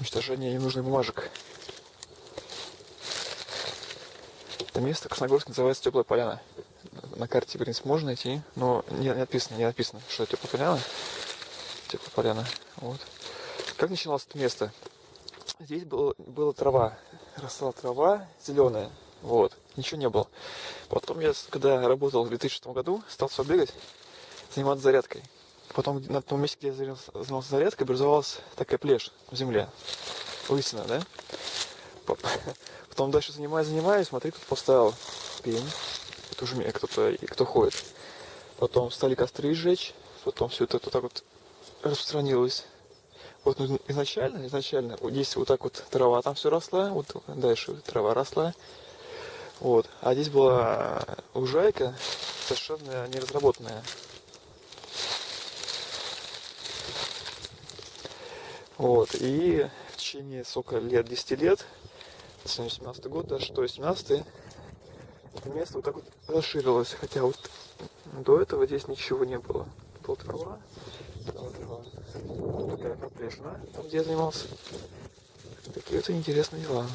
уничтожения ненужных бумажек. Это место Красногорск называется Теплая Поляна. На карте, в принципе, можно найти, но не написано, что это Теплая Поляна. Теплая Поляна. Вот. Как начиналось это место? Здесь была трава. Росла трава зеленая. Вот. Ничего не было. Потом я, когда работал в 2006 году, стал все бегать, заниматься зарядкой. Потом на том месте, где я занимался зарядкой, образовалась такая плешь в земле. Лысина, да? Потом дальше занимаюсь, смотри, тут поставил пень. Это уже кто ходит. Потом стали костры сжечь. Потом все это вот так вот распространилось. Вот изначально, вот здесь вот так вот трава там все росла. Вот дальше трава росла. Вот. А здесь была лужайка совершенно неразработанная. Вот. И в течение, сколько лет, 10 лет, 17 год, даже что 17 это место вот так вот расширилось. Хотя вот до этого здесь ничего не было. Была трава. Такая проплешина, там где я занимался. Такие вот интересные дела.